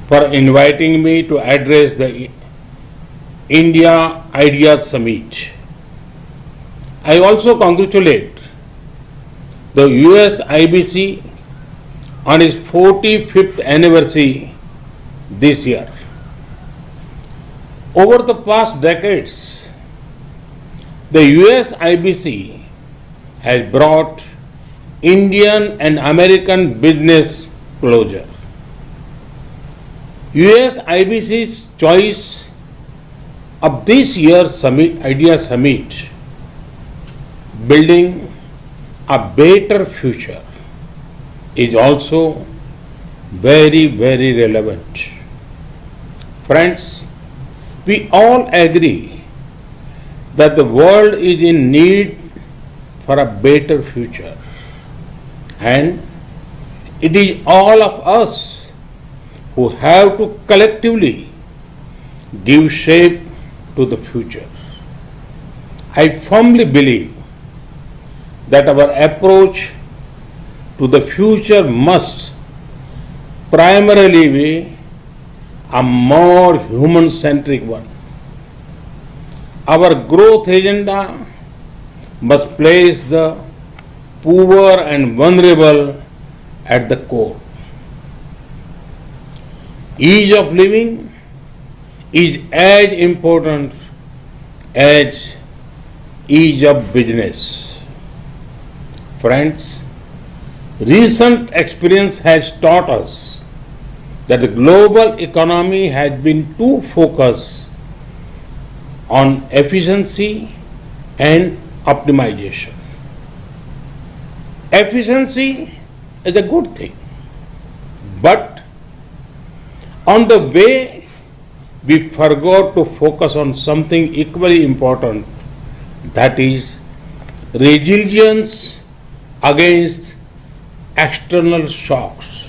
for inviting me to address the India Ideas Summit. I also congratulate the US IBC on its 45th anniversary this year. Over the past decades, the US IBC has brought Indian and American business closer. US IBC's choice of this year's Idea Summit, building a better future, is also very relevant. Friends, we all agree that the world is in need for a better future, and it is all of us who have to collectively give shape to the future. I firmly believe that our approach to the future must primarily be a more human-centric one. Our growth agenda must place the poor and vulnerable at the core. Ease of living is as important as ease of business. Friends, recent experience has taught us that the global economy has been too focused on efficiency and optimization. Efficiency is a good thing, but on the way we forgot to focus on something equally important, that is resilience against external shocks.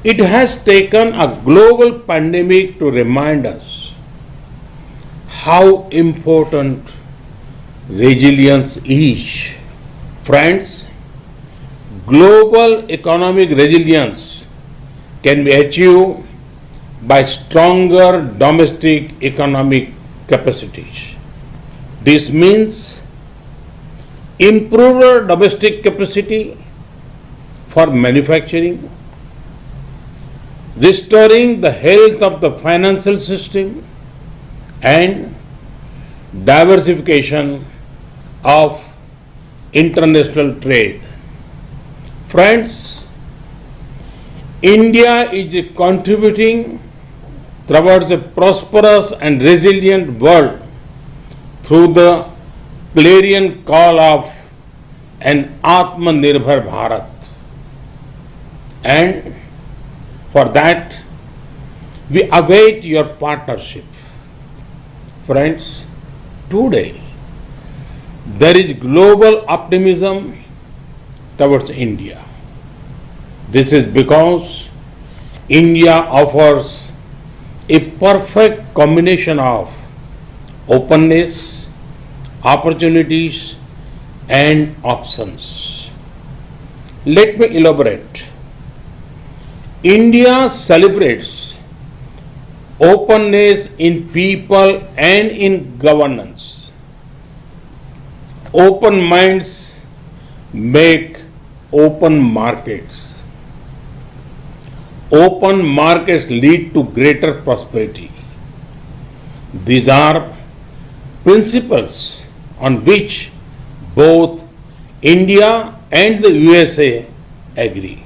It has taken a global pandemic to remind us how important resilience is. Friends, global economic resilience can be achieved by stronger domestic economic capacities. This means improved domestic capacity for manufacturing, restoring the health of the financial system, and diversification of international trade. Friends, India is contributing towards a prosperous and resilient world through the clarion call of an Atmanirbhar Bharat. And for that, we await your partnership. Friends, today there is global optimism towards India. This is because India offers a perfect combination of openness, opportunities, and options. Let me elaborate. India celebrates openness in people and in governance. Open minds make open markets. Open markets lead to greater prosperity. These are principles on which both India and the USA agree.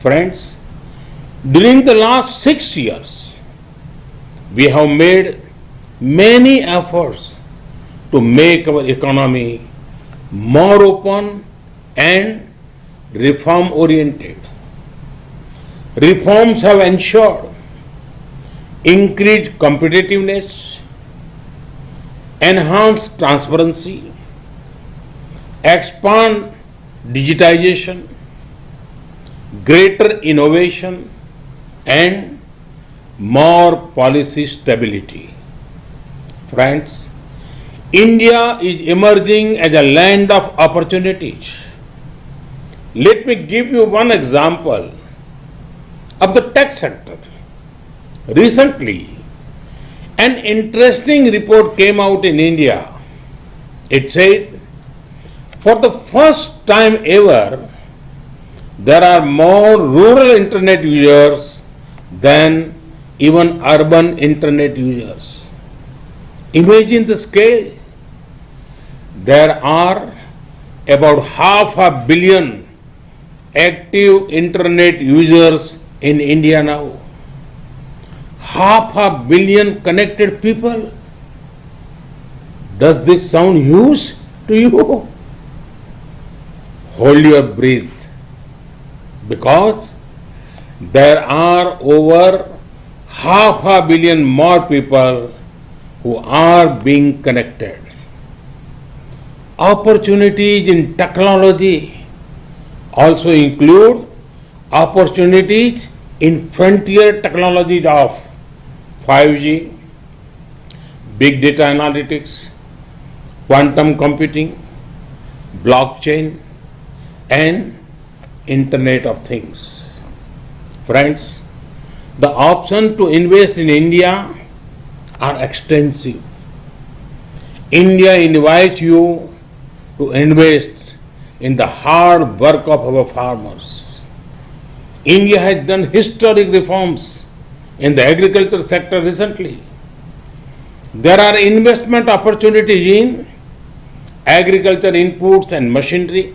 Friends, during the last 6 years, we have made many efforts to make our economy more open and reform oriented. Reforms have ensured increased competitiveness, enhanced transparency, expand digitization, greater innovation, and more policy stability. Friends, India is emerging as a land of opportunities. Let me give you one example of the tech sector. Recently, an interesting report came out in India. It said, for the first time ever, there are more rural internet users than even urban internet users. Imagine the scale. There are about 500 million active internet users in India now. 500 million connected people. Does this sound huge to you? Hold your breath, because there are over 500 million more people who are being connected. Opportunities in technology also include opportunities in frontier technologies of 5G, big data analytics, quantum computing, blockchain, and Internet of Things. Friends, the options to invest in India are extensive. India invites you to invest in the hard work of our farmers. India has done historic reforms in the agriculture sector recently. There are investment opportunities in agriculture inputs and machinery,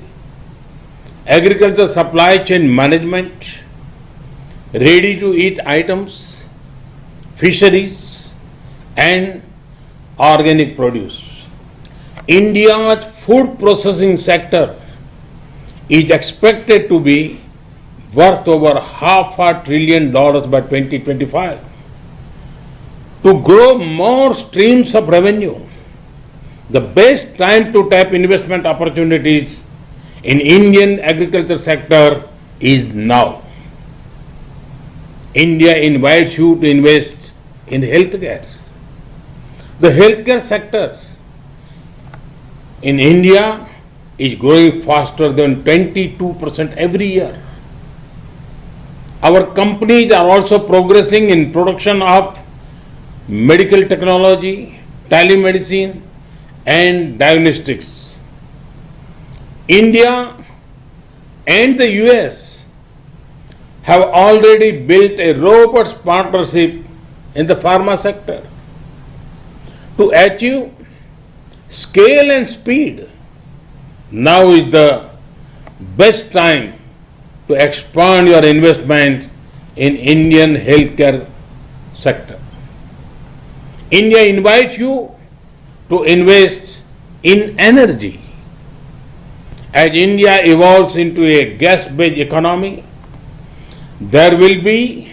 agriculture supply chain management, ready to eat items, fisheries, and organic produce. India's food processing sector is expected to be worth over $500 billion by 2025. To grow more streams of revenue, the best time to tap investment opportunities in Indian agriculture sector is now. India invites you to invest in healthcare. The healthcare sector in India is growing faster than 22% every year. Our companies are also progressing in production of medical technology, telemedicine, and diagnostics. India and the US have already built a robust partnership in the pharma sector. To achieve scale and speed, now is the best time to expand your investment in Indian healthcare sector. India invites you to invest in energy. As India evolves into a gas-based economy, there will be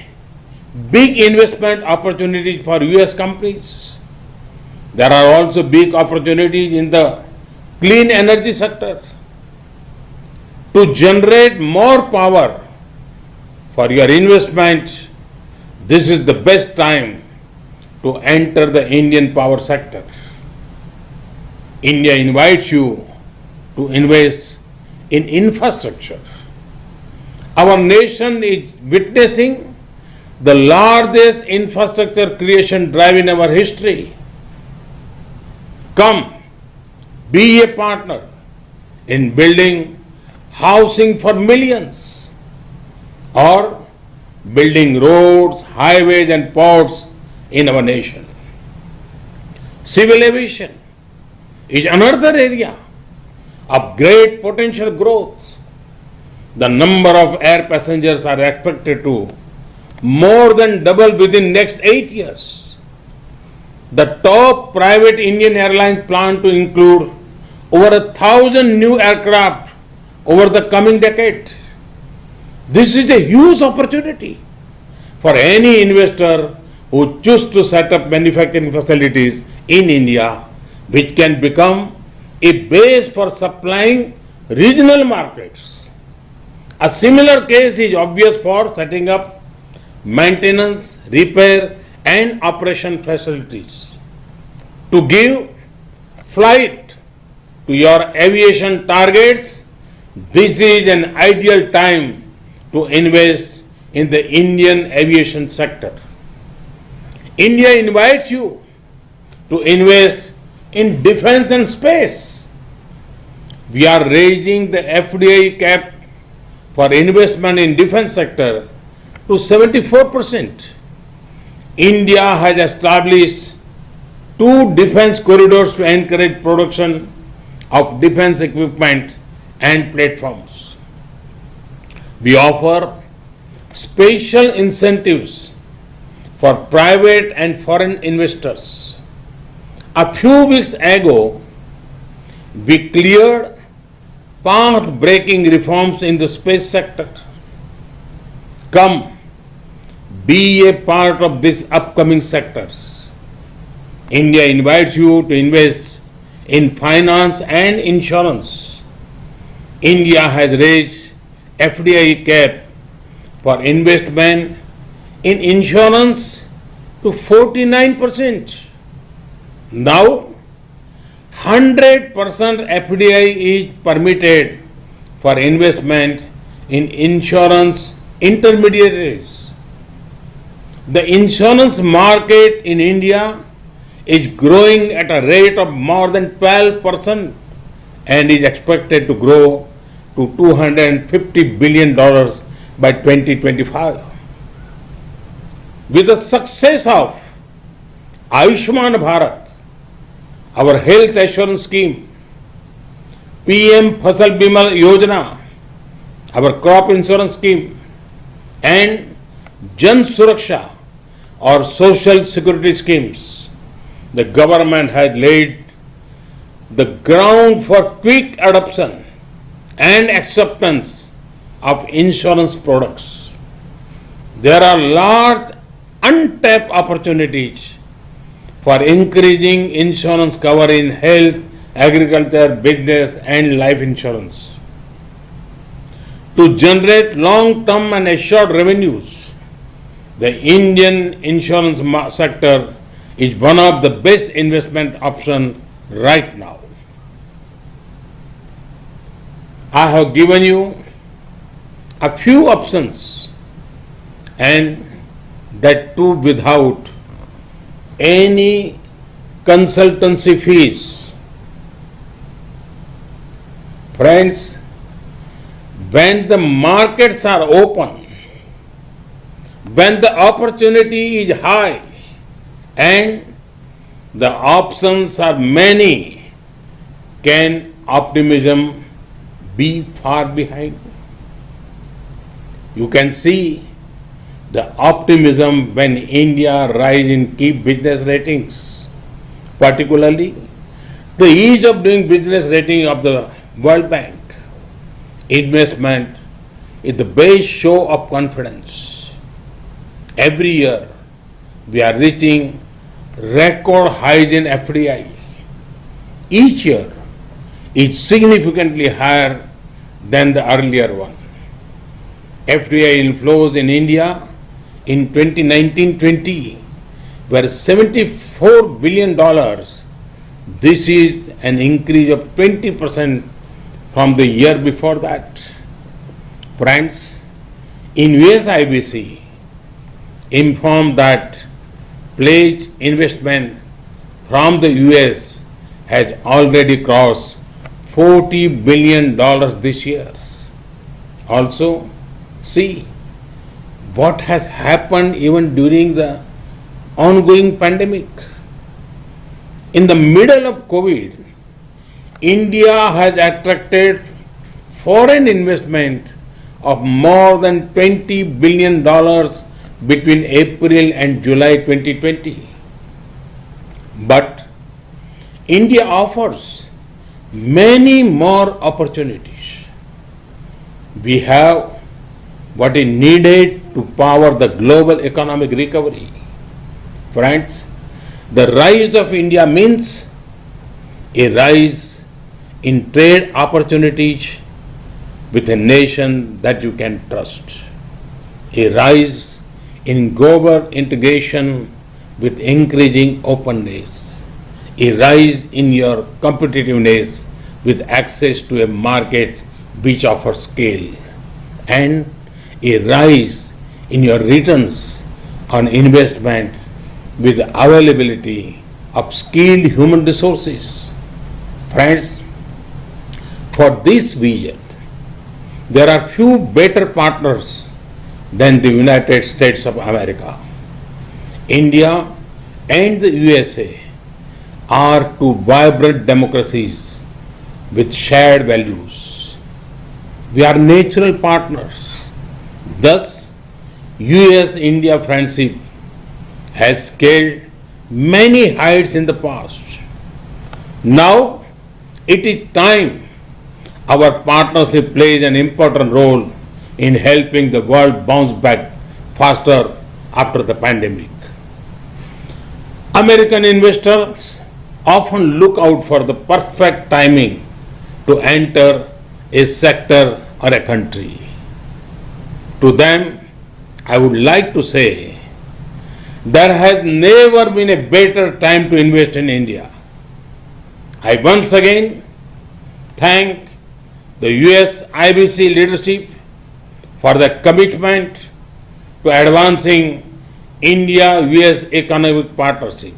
big investment opportunities for US companies. There are also big opportunities in the clean energy sector. To generate more power for your investment, this is the best time to enter the Indian power sector. India invites you to invest in infrastructure. Our nation is witnessing the largest infrastructure creation drive in our history. Come, be a partner in building housing for millions, or building roads, highways, and ports in our nation. Civil aviation is another area of great potential growth. The number of air passengers are expected to more than double within next 8 years. The top private Indian airlines plan to include over 1,000 new aircraft over the coming decade. This is a huge opportunity for any investor who chooses to set up manufacturing facilities in India, which can become a base for supplying regional markets. A similar case is obvious for setting up maintenance, repair, and operation facilities. To give flight to your aviation targets, this is an ideal time to invest in the Indian aviation sector. India invites you to invest in defense and space. We are raising the FDI cap for investment in defense sector to 74%. India has established 2 defense corridors to encourage production of defense equipment and platforms. We offer special incentives for private and foreign investors. A few weeks ago, we cleared path-breaking reforms in the space sector. Come, be a part of these upcoming sectors. India invites you to invest in finance and insurance. India has raised FDI cap for investment in insurance to 49%. Now, 100% FDI is permitted for investment in insurance intermediaries. The insurance market in India is growing at a rate of more than 12% and is expected to grow to $250 billion by 2025. With the success of Ayushman Bharat, our health assurance scheme, PM Fasal Bima Yojana, our crop insurance scheme, and Jan Suraksha, or social security schemes, the government has laid the ground for quick adoption and acceptance of insurance products. There are large untapped opportunities for increasing insurance cover in health, agriculture, business, and life insurance. To generate long-term and assured revenues, the Indian insurance sector is one of the best investment options right now. I have given you a few options, and that too without any consultancy fees. Friends, when the markets are open, when the opportunity is high and the options are many, can optimism be far behind? You can see the optimism when India rise in key business ratings, particularly the ease of doing business rating of the World Bank. Investment is the best show of confidence. Every year we are reaching record highs in FDI. Each year is significantly higher than the earlier one. FDI inflows in India in 2019-20 were $74 billion. This is an increase of 20% from the year before that. Friends, in US IBC informed that pledged investment from the US has already crossed $40 billion this year. Also, see what has happened even during the ongoing pandemic. In the middle of COVID, India has attracted foreign investment of more than $20 billion between April and July 2020. But India offers many more opportunities. We have what is needed to power the global economic recovery. Friends, the rise of India means a rise in trade opportunities with a nation that you can trust, a rise in global integration with increasing openness, a rise in your competitiveness with access to a market which offers scale, and a rise in your returns on investment with availability of skilled human resources. Friends, for this vision, there are few better partners than the United States of America. India and the USA are two vibrant democracies with shared values. We are natural partners. Thus, US-India friendship has scaled many heights in the past. Now, it is time our partnership plays an important role in helping the world bounce back faster after the pandemic. American investors often look out for the perfect timing to enter a sector or a country. To them, I would like to say there has never been a better time to invest in India. I once again thank the US IBC leadership for the commitment to advancing India-US economic partnership.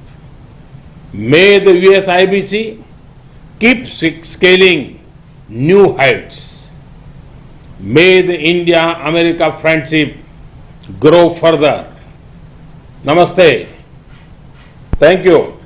May the US IBC keep scaling new heights. May the India-America friendship grow further. Namaste. Thank you.